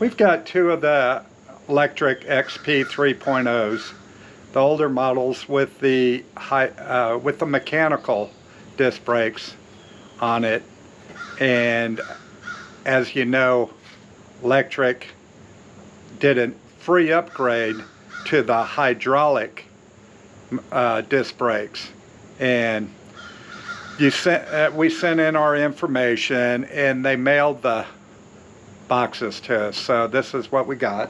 We've got two of the Lectric XP 3.0s, the older models with the mechanical disc brakes on it. And as you know, Lectric did a free upgrade to the hydraulic disc brakes, and we sent in our information and they mailed the boxes to us. So this is what we got.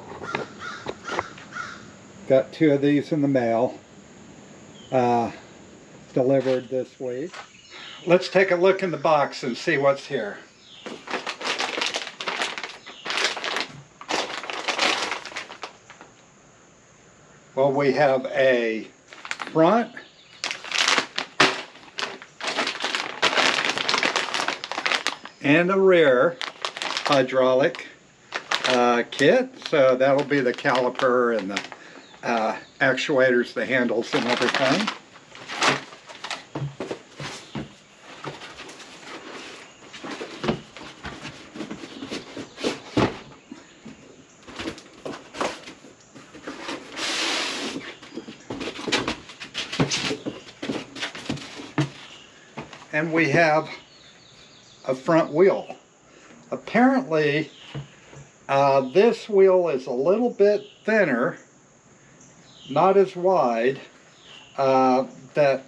Got two of these in the mail, delivered this week. Let's take a look in the box and see what's here. Well, we have a front and a rear hydraulic kit. So that'll be the caliper and the actuators, the handles and everything. And we have a front wheel. Apparently, this wheel is a little bit thinner, not as wide. That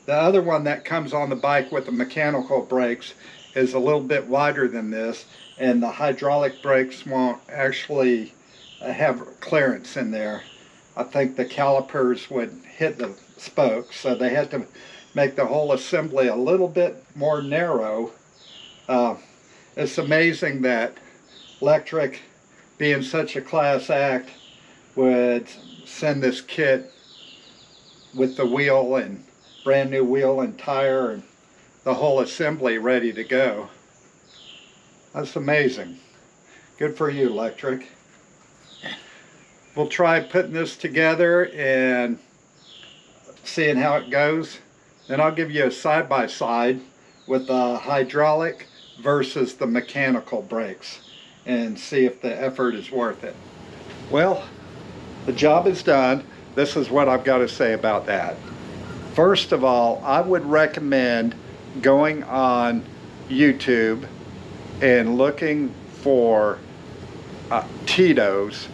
the other one that comes on the bike with the mechanical brakes is a little bit wider than this, and the hydraulic brakes won't actually have clearance in there. I think the calipers would hit the spokes, so they had to make the whole assembly a little bit more narrow. It's amazing that Lectric, being such a class act, would send this kit with the wheel and brand new wheel and tire and the whole assembly ready to go. That's amazing. Good for you, Lectric. We'll try putting this together and seeing how it goes. Then I'll give you a side-by-side with the hydraulic versus the mechanical brakes and see if the effort is worth it. Well, the job is done. This is what I've got to say about that. First of all, I would recommend going on YouTube and looking for Tito's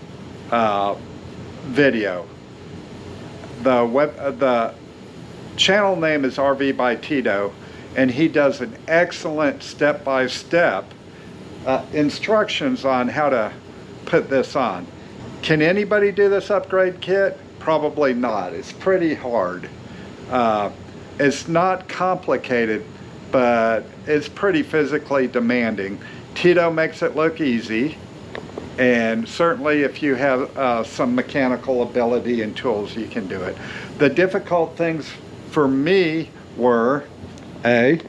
video. The channel name is RV by Tito, and he does an excellent step-by-step instructions on how to put this on. Can anybody do this upgrade kit? Probably not. It's pretty hard. It's not complicated, but it's pretty physically demanding. Tito makes it look easy, and certainly if you have some mechanical ability and tools, you can do it. The difficult things for me were, getting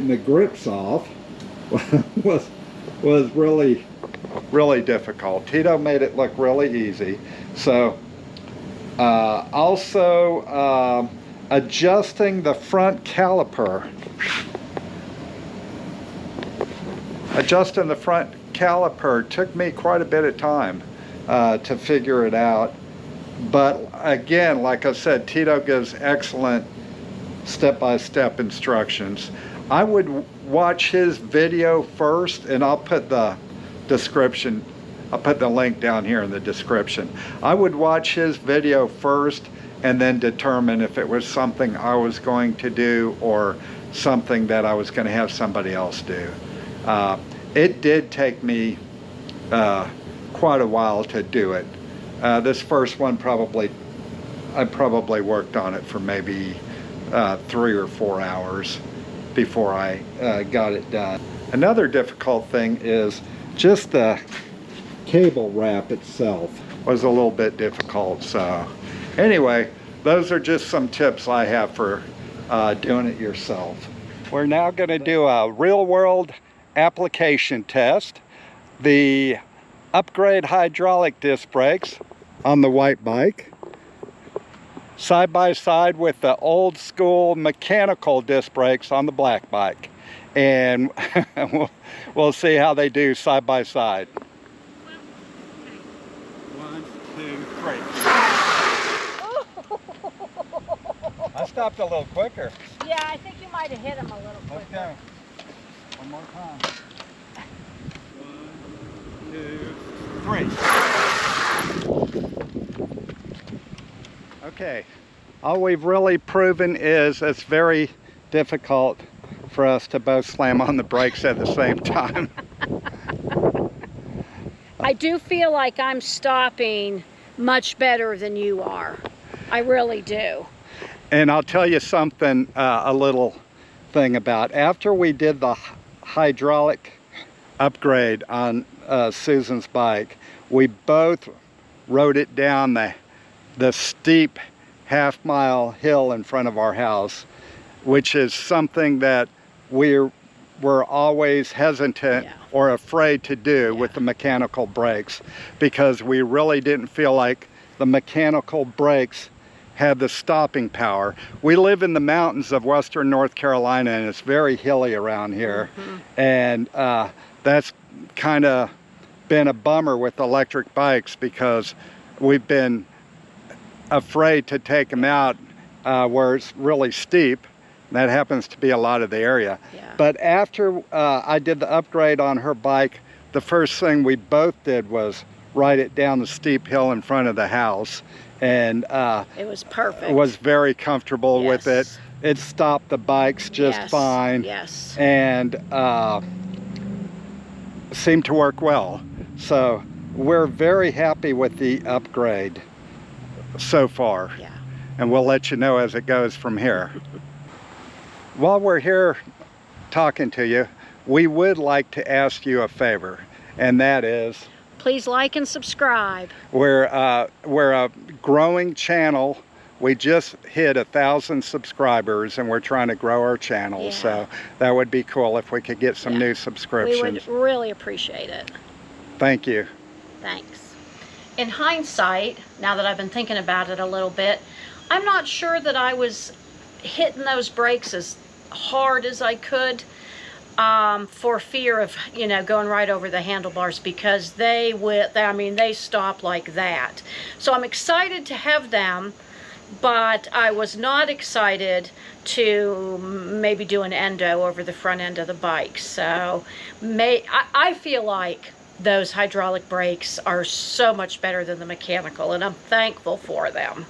the grips off was really difficult. Tito made it look really easy. So also adjusting the front caliper. Adjusting the front caliper took me quite a bit of time to figure it out. But again, like I said, Tito gives excellent step-by-step instructions. I would watch his video first, and I'll put the description, I'll put the link down here in the description. I would watch his video first and then determine if it was something I was going to do or something that I was going to have somebody else do. It did take me quite a while to do it. This first one I probably worked on it for maybe 3 or 4 hours before I got it done. Another difficult thing is just the cable wrap itself was a little bit difficult. So anyway, those are just some tips I have for doing it yourself. We're now going to do a real-world application test. The upgrade hydraulic disc brakes on the white bike, side by side with the old school mechanical disc brakes on the black bike. and we'll see how they do side by side. 1, 2, 3. I stopped a little quicker. Yeah, I think you might have hit him a little quicker. Let's go. One more time. 1, 2, 3. Okay. All we've really proven is it's very difficult for us to both slam on the brakes at the same time. I do feel like I'm stopping much better than you are. I really do. And I'll tell you something, a little thing about after we did the hydraulic upgrade on Susan's bike, we both rode it down the steep half-mile hill in front of our house, which is something that we're always hesitant or afraid to do with the mechanical brakes, because we really didn't feel like the mechanical brakes had the stopping power. We live in the mountains of western North Carolina, and it's very hilly around here. And that's kind of been a bummer with electric bikes, because we've been afraid to take them out where it's really steep. That happens to be a lot of the area. But after I did the upgrade on her bike, the first thing we both did was ride it down the steep hill in front of the house. And it was perfect. It was very comfortable with it. It stopped the bikes just fine. And seemed to work well. So we're very happy with the upgrade so far. And we'll let you know as it goes from here. While we're here talking to you, we would like to ask you a favor, and that is, please like and subscribe. We're a growing channel. We just hit 1,000 subscribers, and we're trying to grow our channel. So that would be cool if we could get some new subscriptions. We would really appreciate it. Thank you. Thanks. In hindsight, now that I've been thinking about it a little bit, I'm not sure that I was hitting those brakes as hard as I could for fear of, you know, going right over the handlebars, because they stop like that. So I'm excited to have them, but I was not excited to maybe do an endo over the front end of the bike. So I feel like those hydraulic brakes are so much better than the mechanical, and I'm thankful for them.